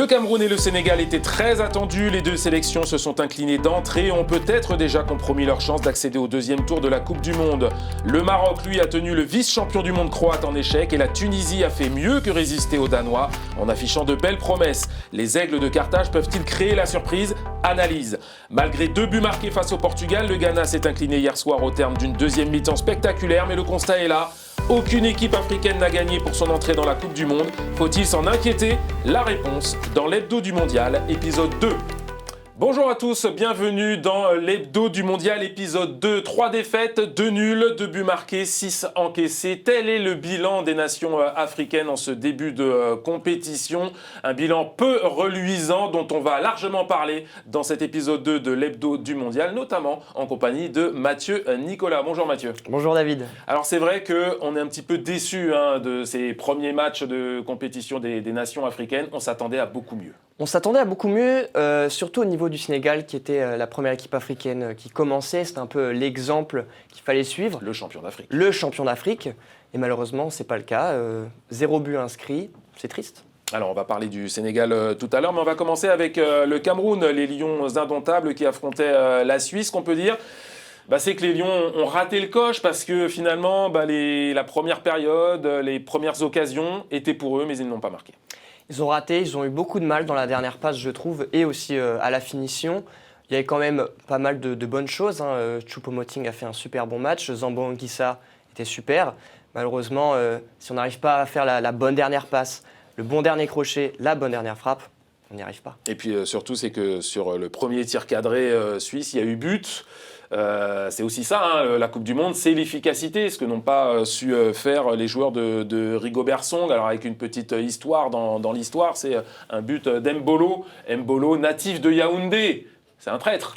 Le Cameroun et le Sénégal étaient très attendus. Les deux sélections se sont inclinées d'entrée et ont peut-être déjà compromis leur chance d'accéder au deuxième tour de la Coupe du Monde. Le Maroc, lui, a tenu le vice-champion du monde croate en échec et la Tunisie a fait mieux que résister aux Danois en affichant de belles promesses. Les Aigles de Carthage peuvent-ils créer la surprise ? Analyse. Malgré 2 buts marqués face au Portugal, le Ghana s'est incliné hier soir au terme d'une deuxième mi-temps spectaculaire, mais le constat est là. Aucune équipe africaine n'a gagné pour son entrée dans la Coupe du Monde. Faut-il s'en inquiéter ? La réponse dans l'Hebdo du Mondial, épisode 2. Bonjour à tous, bienvenue dans l'Hebdo du Mondial, épisode 2. 3 défaites, 2 nuls, 2 buts marqués, 6 encaissés. Tel est le bilan des nations africaines en ce début de compétition. Un bilan peu reluisant dont on va largement parler dans cet épisode 2 de l'Hebdo du Mondial, notamment en compagnie de Mathieu Nicolas. Bonjour Mathieu. Bonjour David. Alors c'est vrai qu'on est un petit peu déçus de ces premiers matchs de compétition des nations africaines. On s'attendait à beaucoup mieux. On s'attendait à beaucoup mieux, surtout au niveau du Sénégal, qui était la première équipe africaine qui commençait. C'était un peu l'exemple qu'il fallait suivre. Le champion d'Afrique. Le champion d'Afrique. Et malheureusement, ce n'est pas le cas. 0 but inscrit, c'est triste. Alors, on va parler du Sénégal tout à l'heure, mais on va commencer avec le Cameroun, les Lions indomptables qui affrontaient la Suisse, qu'on peut dire. C'est que les Lions ont raté le coche parce que finalement, la première période, les premières occasions étaient pour eux, mais ils n'ont pas marqué. Ils ont raté, ils ont eu beaucoup de mal dans la dernière passe, je trouve, et aussi à la finition. Il y avait quand même pas mal de bonnes choses. Choupo-Moting a fait un super bon match, Zambo Anguissa était super. Malheureusement, si on n'arrive pas à faire la bonne dernière passe, le bon dernier crochet, la bonne dernière frappe, on n'y arrive pas. Et puis surtout, c'est que sur le premier tir cadré suisse, il y a eu but. C'est aussi ça, la Coupe du Monde, c'est l'efficacité, ce que n'ont pas su faire les joueurs de Rigobert Song. Alors avec une petite histoire dans l'histoire, c'est un but d'Embolo, natif de Yaoundé. C'est un traître.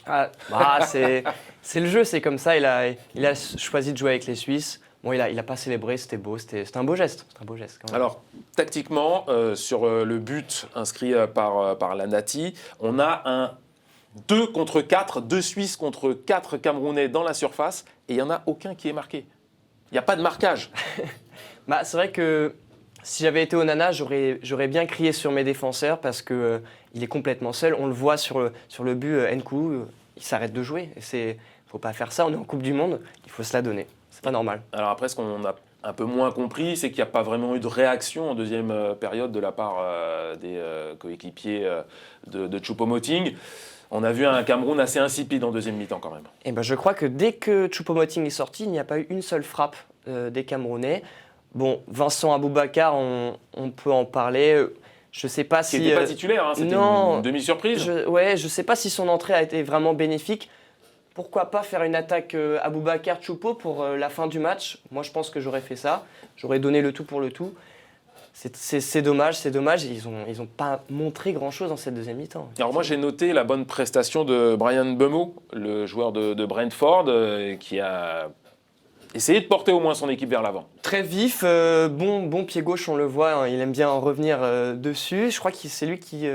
C'est le jeu, c'est comme ça. Il a choisi de jouer avec les Suisses. Bon, il a pas célébré, c'était beau, c'était un beau geste. Quand même. Alors, tactiquement, sur le but inscrit par la Nati, on a un 2 contre 4, 2 Suisses contre 4 Camerounais dans la surface, et il n'y en a aucun qui est marqué. Il n'y a pas de marquage. C'est vrai que si j'avais été Onana, j'aurais bien crié sur mes défenseurs parce qu'il est complètement seul. On le voit sur le but, Nkou, il s'arrête de jouer. Il ne faut pas faire ça, on est en Coupe du Monde, il faut se la donner. C'est pas normal. Alors après, ce qu'on a un peu moins compris, c'est qu'il n'y a pas vraiment eu de réaction en deuxième période de la part des coéquipiers de Choupo-Moting. On a vu un Cameroun assez insipide en deuxième mi-temps quand même. Je crois que dès que Choupo-Moting est sorti, il n'y a pas eu une seule frappe des Camerounais. Bon, Vincent Aboubakar, on peut en parler. Je ne sais pas si... Qui n'était pas titulaire, c'était une demi-surprise. Je ne sais pas si son entrée a été vraiment bénéfique. Pourquoi pas faire une attaque Aboubakar-Choupo pour la fin du match ? Moi, je pense que j'aurais fait ça. J'aurais donné le tout pour le tout. C'est dommage. Ils ont pas montré grand-chose dans cette deuxième mi-temps. Alors moi, j'ai noté la bonne prestation de Brian Mbeumo, le joueur de Brentford, qui a essayé de porter au moins son équipe vers l'avant. Très vif, bon pied gauche, on le voit, il aime bien en revenir dessus. Je crois que c'est lui qui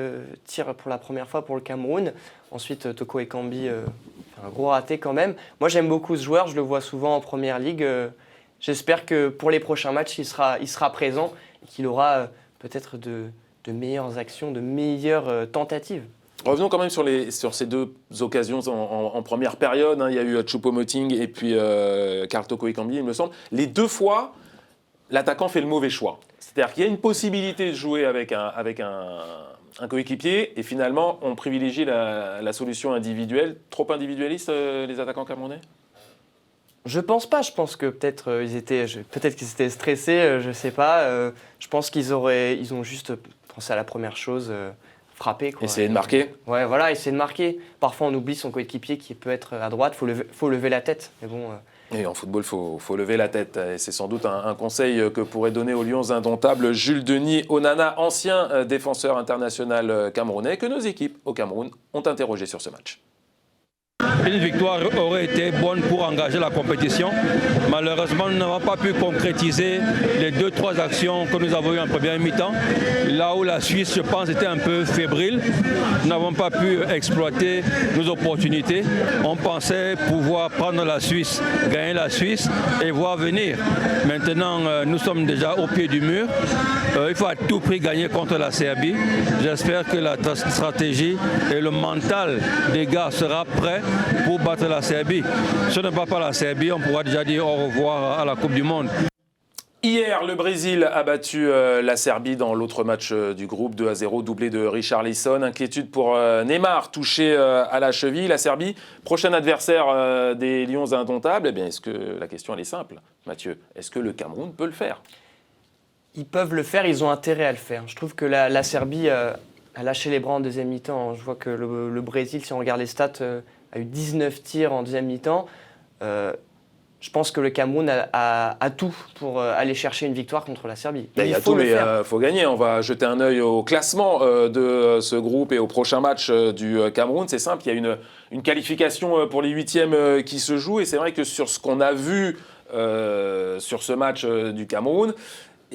tire pour la première fois pour le Cameroun. Ensuite, Toko Ekambi, un gros raté quand même. Moi, j'aime beaucoup ce joueur, je le vois souvent en Première Ligue. J'espère que pour les prochains matchs, il sera présent et qu'il aura peut-être de meilleures actions, de meilleures tentatives. Revenons quand même sur ces 2 occasions en première période. Il y a eu Choupo-Moting et puis Karl Toko Ekambi, il me semble. Les 2 fois, l'attaquant fait le mauvais choix. C'est-à-dire qu'il y a une possibilité de jouer avec un coéquipier et finalement, on privilégie la solution individuelle. Trop individualiste, les attaquants camerounais ? Je pense pas. Je pense que peut-être qu'ils étaient stressés. Je sais pas. Je pense qu'ils ont juste pensé à la première chose. Frapper. Essayer de marquer. Ouais, voilà, essayer de marquer. Parfois, on oublie son coéquipier qui peut être à droite. Faut lever la tête. Mais bon. Et en football, faut lever la tête. Et c'est sans doute un conseil que pourrait donner aux Lions indomptables Jules Denis Onana, ancien défenseur international camerounais, que nos équipes au Cameroun ont interrogé sur ce match. Une victoire aurait été bonne pour engager la compétition. Malheureusement, nous n'avons pas pu concrétiser les 2-3 actions que nous avons eues en première mi-temps. Là où la Suisse, je pense, était un peu fébrile. Nous n'avons pas pu exploiter nos opportunités. On pensait pouvoir prendre la Suisse, gagner la Suisse et voir venir. Maintenant, nous sommes déjà au pied du mur. Il faut à tout prix gagner contre la Serbie. J'espère que la stratégie et le mental des gars sera prêt pour battre la Serbie. Si on ne bat pas la Serbie, on pourra déjà dire au revoir à la Coupe du Monde. Hier, le Brésil a battu la Serbie dans l'autre match du groupe 2-0, doublé de Richarlison. Inquiétude pour Neymar, touché à la cheville. La Serbie, prochain adversaire des Lions indomptables. Eh bien, la question elle est simple, Mathieu. Est-ce que le Cameroun peut le faire ? Ils peuvent le faire, ils ont intérêt à le faire. Je trouve que la Serbie a lâché les bras en deuxième mi-temps. Je vois que le Brésil, si on regarde les stats, a eu 19 tirs en deuxième mi-temps. Je pense que le Cameroun a tout pour aller chercher une victoire contre la Serbie. Il y a tout, mais il faut gagner. On va jeter un œil au classement de ce groupe et au prochain match du Cameroun. C'est simple, il y a une qualification pour les huitièmes qui se joue. Et c'est vrai que sur ce qu'on a vu sur ce match du Cameroun,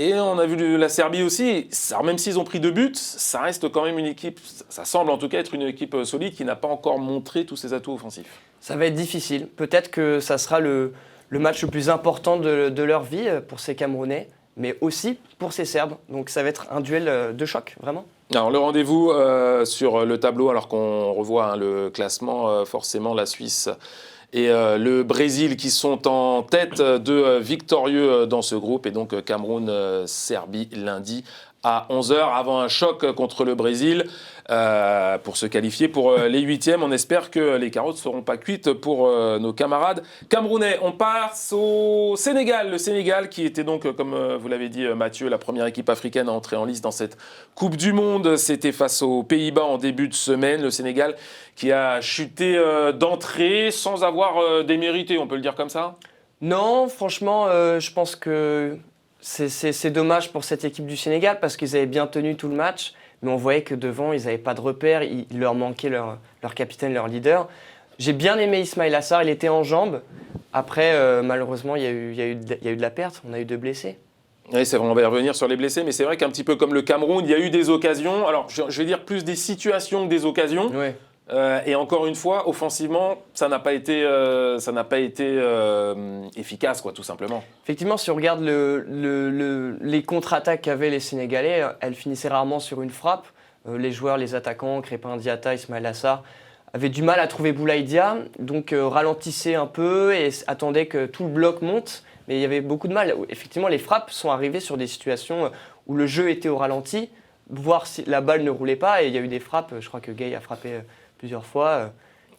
et on a vu la Serbie aussi, alors même s'ils ont pris 2 buts, ça reste quand même une équipe, ça semble en tout cas être une équipe solide qui n'a pas encore montré tous ses atouts offensifs. Ça va être difficile. Peut-être que ça sera le match le plus important de leur vie pour ces Camerounais, mais aussi pour ces Serbes. Donc ça va être un duel de choc, vraiment. Alors le rendez-vous sur le tableau, alors qu'on revoit le classement, forcément la Suisse et le Brésil qui sont en tête de victorieux dans ce groupe. Et donc Cameroun-Serbie lundi à 11h avant un choc contre le Brésil pour se qualifier pour les huitièmes. On espère que les carottes ne seront pas cuites pour nos camarades camerounais. On passe au Sénégal. Le Sénégal qui était donc, comme vous l'avez dit Mathieu, la première équipe africaine à entrer en lice dans cette Coupe du Monde. C'était face aux Pays-Bas en début de semaine. Le Sénégal qui a chuté d'entrée sans avoir démérité, on peut le dire comme ça ? Non, franchement, je pense que c'est dommage pour cette équipe du Sénégal parce qu'ils avaient bien tenu tout le match, mais on voyait que devant, ils n'avaient pas de repères, il leur manquait leur capitaine, leur leader. J'ai bien aimé Ismaïla Sarr, il était en jambes. Après, malheureusement, il y a eu de la perte, on a eu 2 blessés. Oui, c'est vrai, on va y revenir sur les blessés, mais c'est vrai qu'un petit peu comme le Cameroun, il y a eu des occasions, alors je vais dire plus des situations que des occasions. Oui. Et encore une fois, offensivement, ça n'a pas été efficace, quoi, tout simplement. Effectivement, si on regarde les contre-attaques qu'avaient les Sénégalais, elles finissaient rarement sur une frappe. Les joueurs, les attaquants, Crépin Diatta, Ismaïla Sarr, avaient du mal à trouver Boulaye Dia, donc ralentissaient un peu et attendaient que tout le bloc monte. Mais il y avait beaucoup de mal. Effectivement, les frappes sont arrivées sur des situations où le jeu était au ralenti, voir si la balle ne roulait pas. Et il y a eu des frappes, je crois que Gueye a frappé plusieurs fois.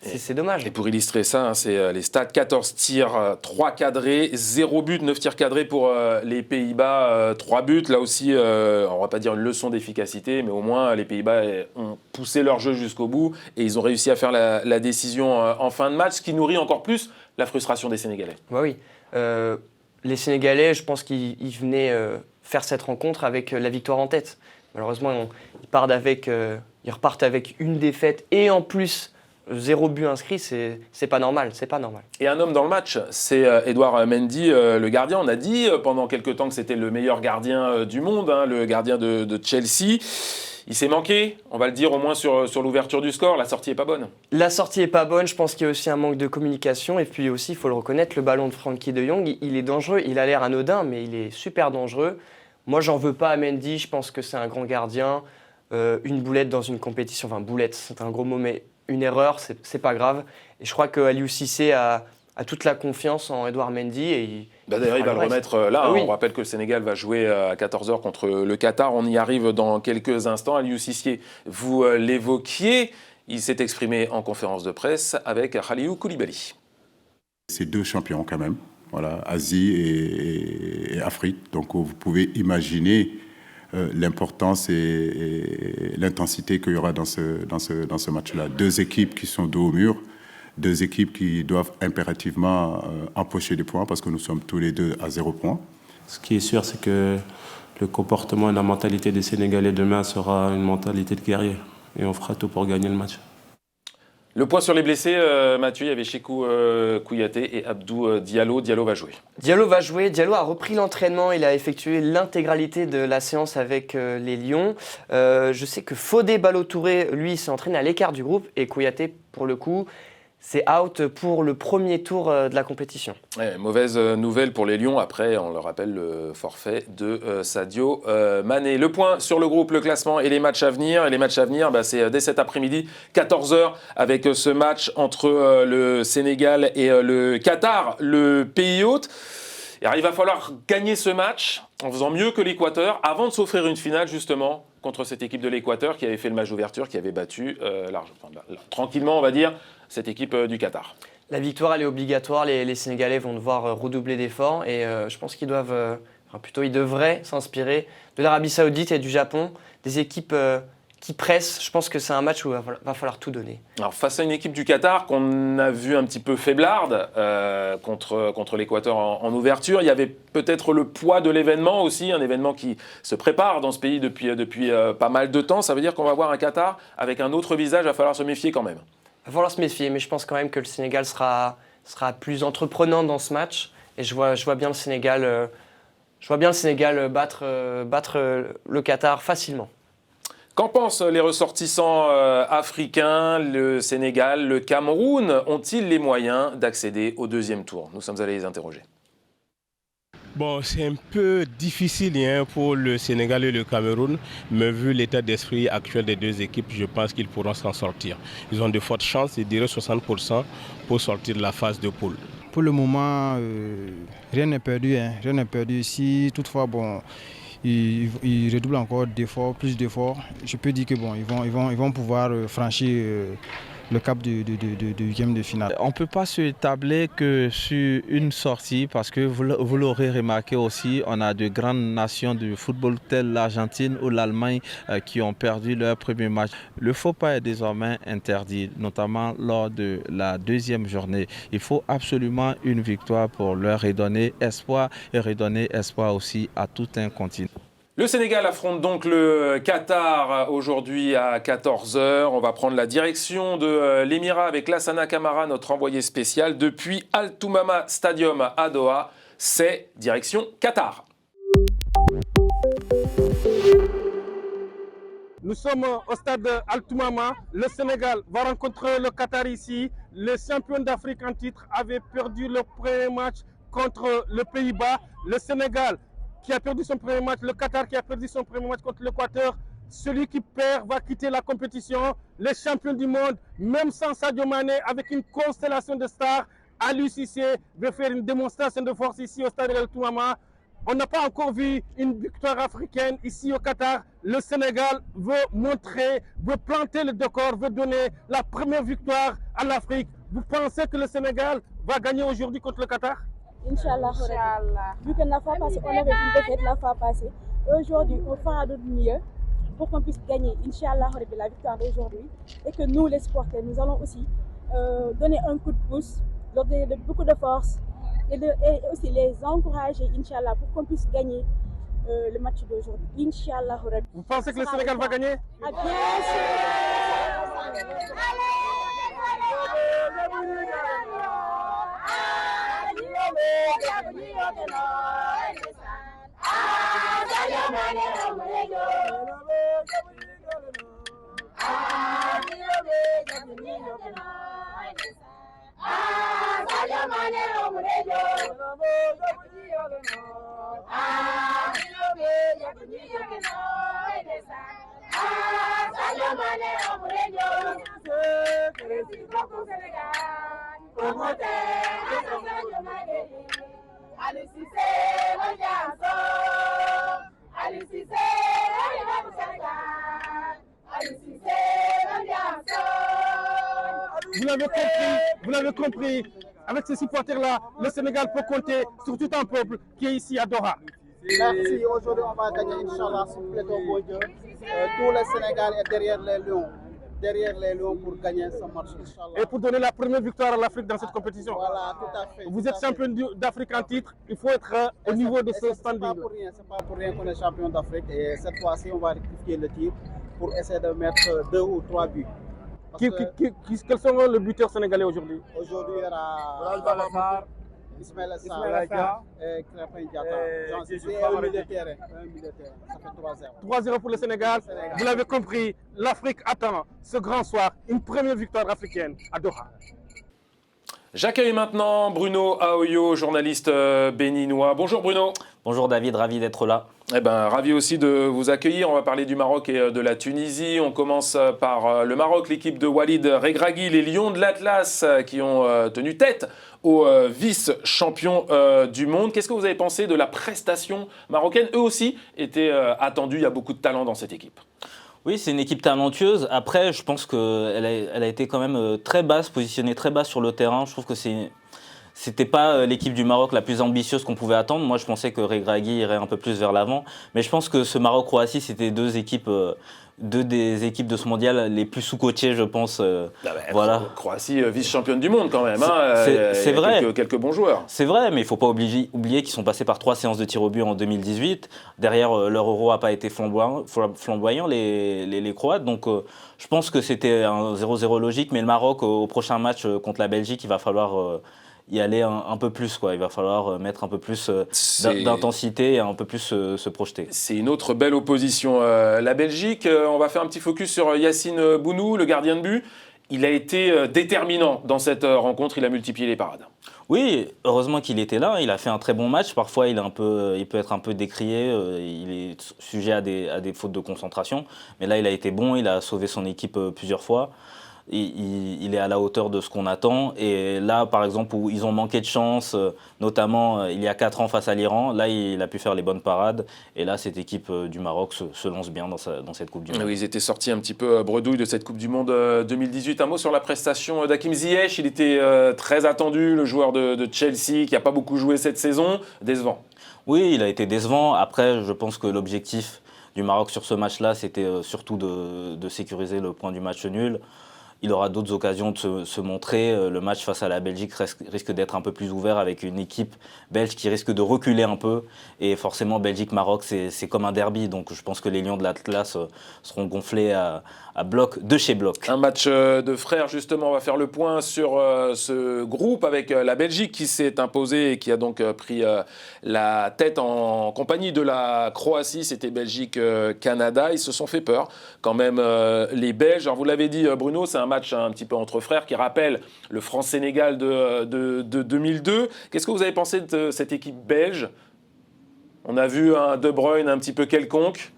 C'est dommage. Et pour illustrer ça, c'est les stats, 14 tirs, 3 cadrés, 0 but, 9 tirs cadrés pour les Pays-Bas, 3 buts. Là aussi, on ne va pas dire une leçon d'efficacité, mais au moins les Pays-Bas ont poussé leur jeu jusqu'au bout et ils ont réussi à faire la décision en fin de match, ce qui nourrit encore plus la frustration des Sénégalais. Bah oui. Les Sénégalais, je pense qu'ils venaient faire cette rencontre avec la victoire en tête. Malheureusement, ils repartent avec une défaite et en plus 0 but inscrit, c'est pas normal, Et un homme dans le match, c'est Edouard Mendy, le gardien. On a dit pendant quelques temps que c'était le meilleur gardien du monde, le gardien de Chelsea. Il s'est manqué, on va le dire au moins sur l'ouverture du score, la sortie n'est pas bonne. La sortie n'est pas bonne, je pense qu'il y a aussi un manque de communication et puis aussi, il faut le reconnaître, le ballon de Frenkie de Jong, il est dangereux, il a l'air anodin mais il est super dangereux. Moi j'en veux pas à Mendy, je pense que c'est un grand gardien. Une boulette dans une compétition, enfin boulette c'est un gros mot mais une erreur c'est pas grave. Et je crois que Aliou Cissé a toute la confiance en Edouard Mendy. Et d'ailleurs, il va le remettre là. Ah oui. On rappelle que le Sénégal va jouer à 14h contre le Qatar. On y arrive dans quelques instants. Aliou Cissé, vous l'évoquiez. Il s'est exprimé en conférence de presse avec Khalilou Koulibaly. C'est 2 champions quand même. Voilà, Asie et Afrique. Donc vous pouvez imaginer l'importance et l'intensité qu'il y aura dans ce match-là. 2 équipes qui sont dos au mur. 2 équipes qui doivent impérativement empocher des points parce que nous sommes tous les 2 à 0 point. Ce qui est sûr, c'est que le comportement et la mentalité des Sénégalais demain sera une mentalité de guerrier. Et on fera tout pour gagner le match. Le point sur les blessés, Mathieu, il y avait Cheikhou Kouyaté et Abdou Diallo. Diallo va jouer. Diallo va jouer. Diallo a repris l'entraînement. Il a effectué l'intégralité de la séance avec les Lions. Je sais que Fodé Ballo-Touré, lui, s'est entraîné à l'écart du groupe. Et Kouyaté, pour le coup, c'est out pour le premier tour de la compétition. Ouais, mauvaise nouvelle pour les Lions. Après, on le rappelle, le forfait de Sadio Mané. Le point sur le groupe, le classement et les matchs à venir. Et les matchs à venir, c'est dès cet après-midi, 14h, avec ce match entre le Sénégal et le Qatar, le pays hôte. Et alors, il va falloir gagner ce match en faisant mieux que l'Équateur avant de s'offrir une finale, justement, contre cette équipe de l'Équateur qui avait fait le match d'ouverture, qui avait battu tranquillement, on va dire, cette équipe du Qatar. La victoire, elle est obligatoire. Les Sénégalais vont devoir redoubler d'efforts. Et je pense qu'ils doivent, ils devraient s'inspirer de l'Arabie Saoudite et du Japon, des équipes qui pressent. Je pense que c'est un match où il va falloir tout donner. Alors, face à une équipe du Qatar qu'on a vu un petit peu faiblarde contre l'Équateur en ouverture, il y avait peut-être le poids de l'événement aussi, un événement qui se prépare dans ce pays depuis pas mal de temps. Ça veut dire qu'on va voir un Qatar avec un autre visage. Il va falloir se méfier quand même. Il va falloir se méfier, mais je pense quand même que le Sénégal sera plus entreprenant dans ce match. Et je vois bien le Sénégal, battre le Qatar facilement. Qu'en pensent les ressortissants africains, le Sénégal, le Cameroun? Ont-ils les moyens d'accéder au deuxième tour? Nous sommes allés les interroger. Bon, c'est un peu difficile pour le Sénégal et le Cameroun, mais vu l'état d'esprit actuel des deux équipes, je pense qu'ils pourront s'en sortir. Ils ont de fortes chances, je dirais 60% pour sortir de la phase de poule. Pour le moment, rien n'est perdu. Rien n'est perdu. Si toutefois, ils redoublent encore d'efforts, plus d'efforts, je peux dire que ils vont pouvoir franchir le cap du game de finale. On ne peut pas se tabler que sur une sortie parce que vous l'aurez remarqué aussi, on a de grandes nations de football telles l'Argentine ou l'Allemagne qui ont perdu leur premier match. Le faux pas est désormais interdit, notamment lors de la deuxième journée. Il faut absolument une victoire pour leur redonner espoir et redonner espoir aussi à tout un continent. Le Sénégal affronte donc le Qatar aujourd'hui à 14h. On va prendre la direction de l'Émirat avec Lassana Camara, notre envoyé spécial. Depuis Al Toumama Stadium à Doha, c'est direction Qatar. Nous sommes au stade Al Toumama. Le Sénégal va rencontrer le Qatar ici. Les champions d'Afrique en titre avaient perdu leur premier match contre le Pays-Bas. Le Sénégal qui a perdu son premier match, le Qatar qui a perdu son premier match contre l'Équateur. Celui qui perd va quitter la compétition. Les champions du monde, même sans Sadio Mané, avec une constellation de stars, Aliou Cissé veut faire une démonstration de force ici au stade Al Toumama. On n'a pas encore vu une victoire africaine ici au Qatar. Le Sénégal veut montrer, veut planter le décor, veut donner la première victoire à l'Afrique. Vous pensez que le Sénégal va gagner aujourd'hui contre le Qatar? Inch'Allah. Vu que la fois passée, on avait une défaite la fois passée. Aujourd'hui, on fera de mieux pour qu'on puisse gagner, Inch'Allah, la victoire d'aujourd'hui. Et que nous, les supporters, nous allons aussi donner un coup de pouce, leur donner beaucoup de force et aussi les encourager, Inch'Allah, pour qu'on puisse gagner le match d'aujourd'hui. Inch'Allah. Vous pensez que le Sénégal va gagner? Ah, bien sûr. Vous l'avez compris, avec ces supporters-là, le Sénégal peut compter sur tout un peuple qui est ici à Doha. Merci, aujourd'hui on va gagner, Inch'Allah, s'il vous plaît, au beau Dieu. Tout le Sénégal est derrière les Lions pour gagner ce match, Inch'Allah. Et pour donner la première victoire à l'Afrique dans cette compétition. Voilà, tout à fait. Vous êtes champion d'Afrique en titre, il faut être au niveau de ce standing. C'est pas pour rien qu'on est champion d'Afrique et cette fois-ci on va rectifier le tir pour essayer de mettre 2 ou 3 buts. Quels sont les buteurs sénégalais aujourd'hui? Aujourd'hui, il y aura Ismaël Sarr et Crépin Diatta. Un milieu de terrain. Ça fait 3-0. 3-0 pour le Sénégal. Vous l'avez compris, l'Afrique attend ce grand soir une première victoire africaine à Doha. J'accueille maintenant Bruno Aoyo, journaliste béninois. Bonjour Bruno. Bonjour David, ravi d'être là. Eh ben, ravi aussi de vous accueillir. On va parler du Maroc et de la Tunisie. On commence par le Maroc, l'équipe de Walid Regragui, les Lions de l'Atlas qui ont tenu tête aux vice-champions du monde. Qu'est-ce que vous avez pensé de la prestation marocaine? Eux aussi étaient attendus, il y a beaucoup de talent dans cette équipe. Oui, c'est une équipe talentueuse. Après, je pense qu'elle a été quand même très basse, positionnée très basse sur le terrain. Je trouve que c'était pas l'équipe du Maroc la plus ambitieuse qu'on pouvait attendre. Moi, je pensais que Regragui irait un peu plus vers l'avant. Mais je pense que ce Maroc-Croatie, c'était deux des équipes de ce mondial les plus sous-coachées, je pense. Voilà. Croatie, vice-championne du monde quand même. C'est vrai. Quelques bons joueurs. C'est vrai, mais il ne faut pas oublier qu'ils sont passés par 3 séances de tir au but en 2018. Derrière, leur euro n'a pas été flamboyant, les Croates. Donc, je pense que c'était un 0-0 logique. Mais le Maroc, au prochain match contre la Belgique, il va falloir y aller un peu plus, quoi. Il va falloir mettre un peu plus d'intensité et un peu plus se projeter. C'est une autre belle opposition. La Belgique, on va faire un petit focus sur Yacine Bounou, le gardien de but. Il a été déterminant dans cette rencontre, il a multiplié les parades. Oui, heureusement qu'il était là, il a fait un très bon match. Parfois, il peut être un peu décrié, il est sujet à des fautes de concentration. Mais là, il a été bon, il a sauvé son équipe plusieurs fois. Il est à la hauteur de ce qu'on attend. Et là, par exemple, où ils ont manqué de chance, notamment il y a 4 ans face à l'Iran, là, il a pu faire les bonnes parades. Et là, cette équipe du Maroc se lance bien dans cette Coupe du Monde. Oui, ils étaient sortis un petit peu bredouille de cette Coupe du Monde 2018. Un mot sur la prestation d'Hakim Ziyech. Il était très attendu, le joueur de Chelsea, qui n'a pas beaucoup joué cette saison. Décevant. Oui, il a été décevant. Après, je pense que l'objectif du Maroc sur ce match-là, c'était surtout de sécuriser le point du match nul. Il aura d'autres occasions de se montrer. Le match face à la Belgique risque d'être un peu plus ouvert avec une équipe belge qui risque de reculer un peu. Et forcément, Belgique-Maroc, c'est comme un derby. Donc je pense que les Lions de l'Atlas seront gonflés à bloc, de chez bloc. Un match de frères, justement. On va faire le point sur ce groupe avec la Belgique qui s'est imposée et qui a donc pris la tête en compagnie de la Croatie. C'était Belgique-Canada. Ils se sont fait peur quand même, les Belges. Alors vous l'avez dit, Bruno, c'est un match un petit peu entre frères qui rappelle le France-Sénégal de 2002. Qu'est-ce que vous avez pensé de cette équipe belge? On a vu un De Bruyne un petit peu quelconque.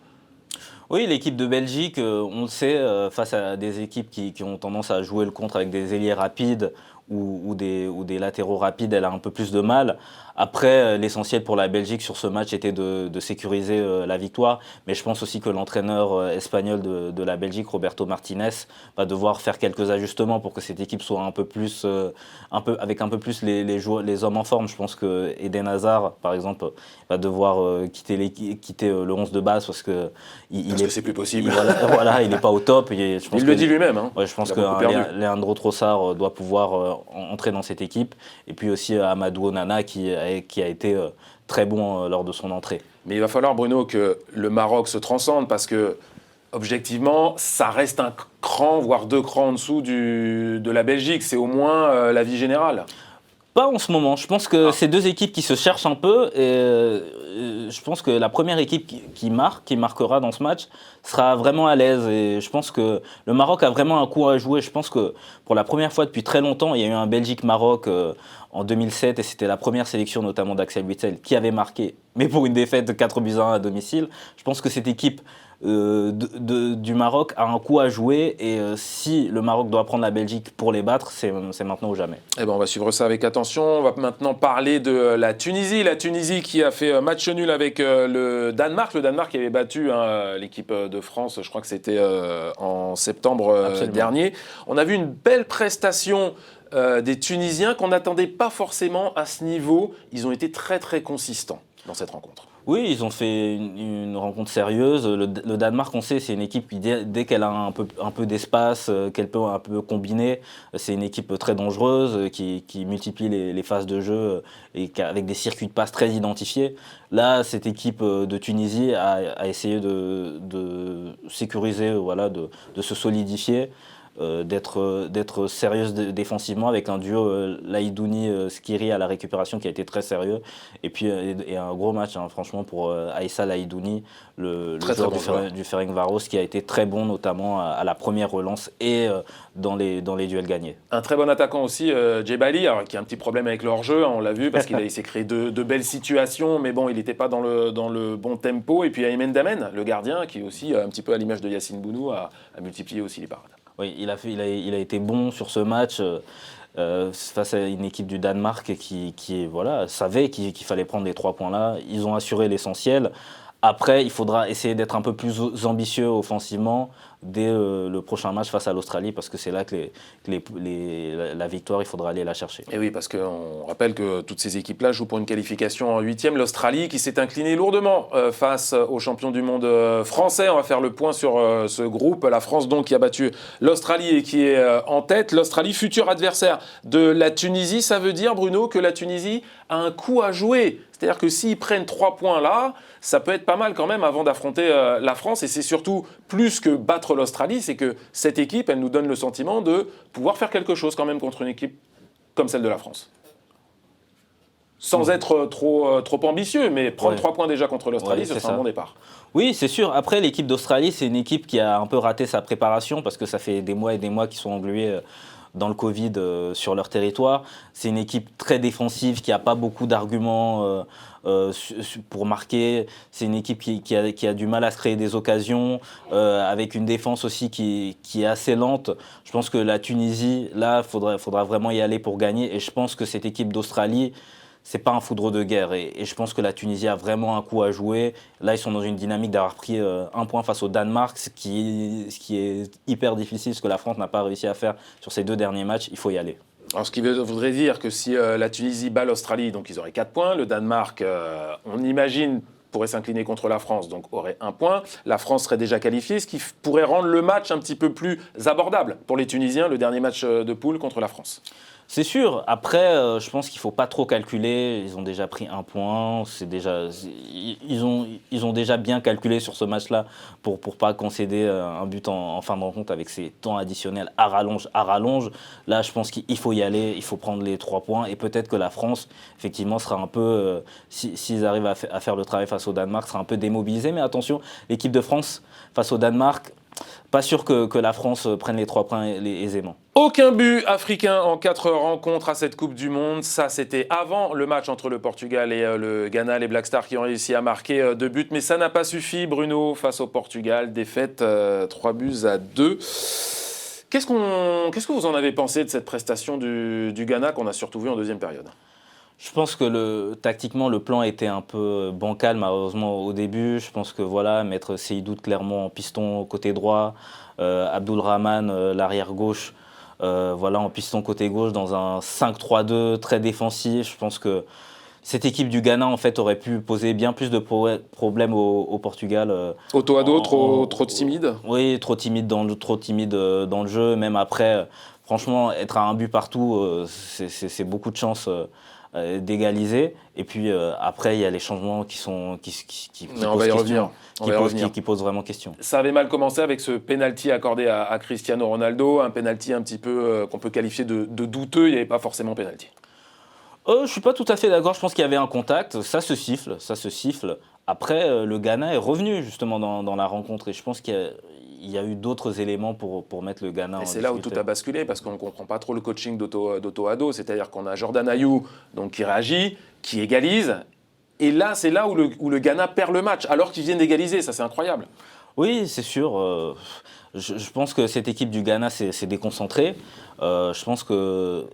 Oui, l'équipe de Belgique, on le sait, face à des équipes qui ont tendance à jouer le contre avec des ailiers rapides ou des latéraux rapides, elle a un peu plus de mal. Après, l'essentiel pour la Belgique sur ce match était de sécuriser la victoire. Mais je pense aussi que l'entraîneur espagnol de la Belgique, Roberto Martinez, va devoir faire quelques ajustements pour que cette équipe soit un peu plus, avec un peu plus les hommes en forme. Je pense que Eden Hazard, par exemple, va devoir quitter le 11 de base parce que c'est plus possible. Voilà, il n'est pas au top. Il le dit lui-même. Hein. Ouais, je pense que Leandro Trossard doit pouvoir entrer dans cette équipe. Et puis aussi Amadou Onana qui a été très bon lors de son entrée. Mais il va falloir, Bruno, que le Maroc se transcende parce que, objectivement, ça reste un cran, voire 2 crans en dessous de la Belgique. C'est au moins la vie générale. Pas en ce moment. Je pense que c'est 2 équipes qui se cherchent un peu. Et je pense que la première équipe qui marquera dans ce match sera vraiment à l'aise. Et je pense que le Maroc a vraiment un coup à jouer. Je pense que pour la première fois depuis très longtemps, il y a eu un Belgique-Maroc en 2007. Et c'était la première sélection notamment d'Axel Witsel qui avait marqué, mais pour une défaite de 4-1 à domicile. Je pense que cette équipe du Maroc a un coup à jouer et si le Maroc doit prendre la Belgique pour les battre, c'est maintenant ou jamais. Eh ben, on va suivre ça avec attention. On va maintenant parler de la Tunisie. La Tunisie qui a fait match nul avec le Danemark. Le Danemark qui avait battu l'équipe de France, je crois que c'était en septembre dernier. On a vu une belle prestation des Tunisiens qu'on n'attendait pas forcément à ce niveau. Ils ont été très très consistants dans cette rencontre. Oui, ils ont fait une rencontre sérieuse. Le Danemark, on sait, c'est une équipe qui, dès qu'elle a un peu d'espace, qu'elle peut un peu combiner, c'est une équipe très dangereuse qui multiplie les phases de jeu et avec des circuits de passe très identifiés. Là, cette équipe de Tunisie a essayé de sécuriser, de se solidifier. d'être sérieuse défensivement avec un duo Laïdouni-Skiri à la récupération qui a été très sérieux. Et puis et un gros match, hein, franchement, pour Aïssa Laïdouni, le joueur du Ferencváros, qui a été très bon, notamment à la première relance et dans les duels gagnés. Un très bon attaquant aussi, Djebali, qui a un petit problème avec le hors-jeu, hein, on l'a vu, parce qu'il s'est créé de belles situations, mais bon, il n'était pas dans le bon tempo. Et puis Aymen Damen, le gardien, qui aussi, un petit peu à l'image de Yacine Bounou, a multiplié aussi les parades. Oui, il a été bon sur ce match face à une équipe du Danemark qui savait qu'il fallait prendre les 3 points là. Ils ont assuré l'essentiel. Après, il faudra essayer d'être un peu plus ambitieux offensivement dès le prochain match face à l'Australie, parce que c'est là que la victoire, il faudra aller la chercher. Et oui, parce qu'on rappelle que toutes ces équipes-là jouent pour une qualification en 8e. L'Australie qui s'est inclinée lourdement face aux champions du monde français. On va faire le point sur ce groupe. La France donc qui a battu l'Australie et qui est en tête. L'Australie, futur adversaire de la Tunisie. Ça veut dire, Bruno, que la Tunisie a un coup à jouer. C'est-à-dire que s'ils prennent 3 points là, ça peut être pas mal quand même avant d'affronter la France. Et c'est surtout plus que battre l'Australie, c'est que cette équipe, elle nous donne le sentiment de pouvoir faire quelque chose quand même contre une équipe comme celle de la France. Sans être trop ambitieux, mais prendre 3 points déjà contre l'Australie, ce sera un bon départ. Oui, c'est sûr. Après, l'équipe d'Australie, c'est une équipe qui a un peu raté sa préparation parce que ça fait des mois et des mois qu'ils sont englués dans le Covid sur leur territoire. C'est une équipe très défensive qui n'a pas beaucoup d'arguments pour marquer. C'est une équipe qui a du mal à se créer des occasions, avec une défense aussi qui est assez lente. Je pense que la Tunisie, là, faudra vraiment y aller pour gagner. Et je pense que cette équipe d'Australie, c'est pas un foudre de guerre. Et je pense que la Tunisie a vraiment un coup à jouer. Là, ils sont dans une dynamique d'avoir pris 1 point face au Danemark, ce qui est hyper difficile, ce que la France n'a pas réussi à faire sur ces 2 derniers matchs. Il faut y aller. Alors, ce qui voudrait dire que si la Tunisie bat l'Australie, donc ils auraient 4 points. Le Danemark, on imagine, pourrait s'incliner contre la France, donc aurait 1 point. La France serait déjà qualifiée, ce qui pourrait rendre le match un petit peu plus abordable pour les Tunisiens, le dernier match de poule contre la France. C'est sûr. Après, je pense qu'il ne faut pas trop calculer. Ils ont déjà pris 1 point. Ils ont déjà bien calculé sur ce match-là pour ne pas concéder un but en fin de rencontre avec ces temps additionnels à rallonge. Là, je pense qu'il faut y aller. Il faut prendre les 3 points. Et peut-être que la France, effectivement, sera un peu, s'ils arrivent à faire le travail face au Danemark, sera un peu démobilisée. Mais attention, l'équipe de France face au Danemark, pas sûr que la France prenne les 3 points aisément. Aucun but africain en 4 rencontres à cette Coupe du Monde. Ça, c'était avant le match entre le Portugal et le Ghana. Les Black Stars qui ont réussi à marquer 2 buts. Mais ça n'a pas suffi, Bruno, face au Portugal. Défaite 3-2. Qu'est-ce que vous en avez pensé de cette prestation du Ghana qu'on a surtout vu en deuxième période ? Je pense que tactiquement, le plan était un peu bancal, malheureusement, au début. Je pense que mettre Seydou clairement en piston côté droit, Abdulrahman, l'arrière gauche, en piston côté gauche dans un 5-3-2 très défensif. Je pense que cette équipe du Ghana, en fait, aurait pu poser bien plus de problèmes au Portugal. Otto-Addo, trop timide ? Oui, trop timide dans le jeu. Même après, franchement, être à 1 but partout, c'est beaucoup de chance d'égaliser. Et puis après, il y a les changements qui posent vraiment question. Ça avait mal commencé avec ce penalty accordé à Cristiano Ronaldo, un penalty un petit peu qu'on peut qualifier de douteux. Il n'y avait pas forcément penalty. Je suis pas tout à fait d'accord. Je pense qu'il y avait un contact. Ça se siffle. Après, le Ghana est revenu justement dans la rencontre. Et je pense qu'il y a eu d'autres éléments pour mettre le Ghana en difficulté. Et c'est là où tout a basculé, parce qu'on ne comprend pas trop le coaching d'Otto-Addo. C'est-à-dire qu'on a Jordan Ayew qui réagit, qui égalise. Et là, c'est là où le Ghana perd le match, alors qu'ils viennent d'égaliser. Ça, c'est incroyable. Oui, c'est sûr. Je pense que cette équipe du Ghana s'est déconcentrée. Je pense que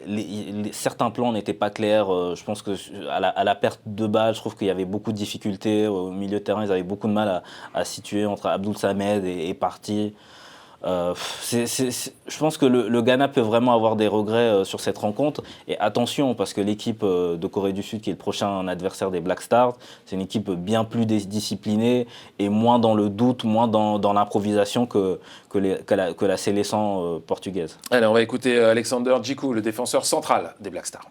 certains plans n'étaient pas clairs. Je pense qu'à la perte de balle, je trouve qu'il y avait beaucoup de difficultés. Au milieu de terrain, ils avaient beaucoup de mal à situer entre Abdoul Samed et Partey. Je pense que le Ghana peut vraiment avoir des regrets sur cette rencontre. Et attention, parce que l'équipe de Corée du Sud, qui est le prochain adversaire des Black Stars, c'est une équipe bien plus disciplinée et moins dans le doute, moins dans l'improvisation que la sélection portugaise. Allez, on va écouter Alexander Djiku, le défenseur central des Black Stars.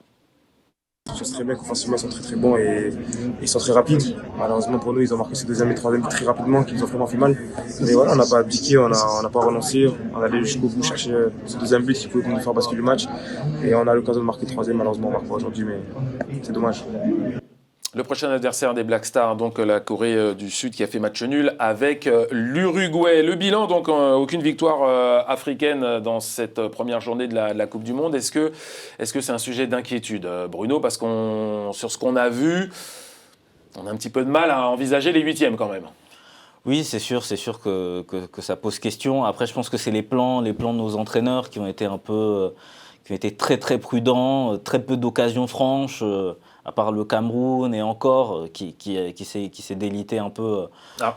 Je sais très bien qu'offensivement ils sont très très bons et ils sont très rapides. Malheureusement pour nous, ils ont marqué ce deuxième et troisième but très rapidement, qui nous ont vraiment fait mal. Mais voilà, on n'a pas abdiqué, on n'a pas renoncé, on est allé jusqu'au bout chercher ce deuxième but qui pouvait nous faire basculer le match. Et on a l'occasion de marquer le troisième, malheureusement on ne marque pas aujourd'hui, mais c'est dommage. Le prochain adversaire des Black Stars, donc la Corée du Sud qui a fait match nul avec l'Uruguay. Le bilan, donc aucune victoire africaine dans cette première journée de la Coupe du Monde. Est-ce que c'est un sujet d'inquiétude, Bruno? Parce sur ce qu'on a vu, on a un petit peu de mal à envisager les huitièmes quand même. Oui, c'est sûr que ça pose question. Après, je pense que c'est les plans de nos entraîneurs qui ont été qui ont été très très prudents, très peu d'occasions franches. À part le Cameroun et encore, qui s'est délité un peu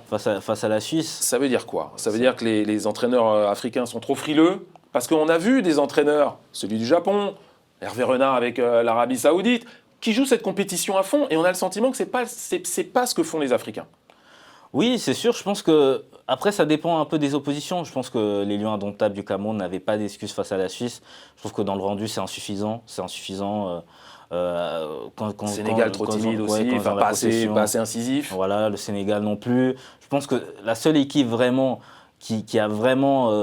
face à la Suisse. Ça veut dire quoi? Ça veut dire que les entraîneurs africains sont trop frileux? Parce qu'on a vu des entraîneurs, celui du Japon, Hervé Renard avec l'Arabie Saoudite, qui jouent cette compétition à fond, et on a le sentiment que c'est pas ce que font les Africains. Oui, c'est sûr. Je pense que après, ça dépend un peu des oppositions. Je pense que les Lions indomptables du Cameroun n'avaient pas d'excuses face à la Suisse. Je trouve que dans le rendu, c'est insuffisant. Sénégal trop timide aussi, pas assez incisif. Voilà, le Sénégal non plus. Je pense que la seule équipe vraiment qui a vraiment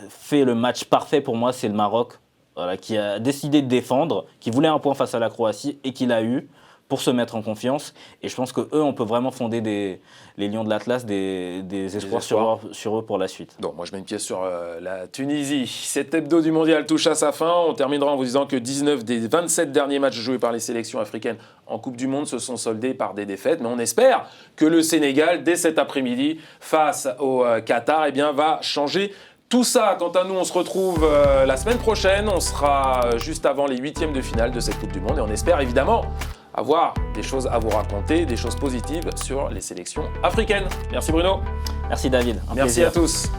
fait le match parfait pour moi, c'est le Maroc, voilà, qui a décidé de défendre, qui voulait un point face à la Croatie et qui l'a eu pour se mettre en confiance. Et je pense qu'eux, on peut vraiment fonder les Lions de l'Atlas des espoirs sur eux pour la suite. Donc, moi, je mets une pièce sur la Tunisie. Cet hebdo du mondial touche à sa fin. On terminera en vous disant que 19 des 27 derniers matchs joués par les sélections africaines en Coupe du Monde se sont soldés par des défaites. Mais on espère que le Sénégal, dès cet après-midi, face au Qatar, va changer tout ça. Quant à nous, on se retrouve la semaine prochaine. On sera juste avant les huitièmes de finale de cette Coupe du Monde. Et on espère évidemment avoir des choses à vous raconter, des choses positives sur les sélections africaines. Merci Bruno. Merci David. Merci à tous.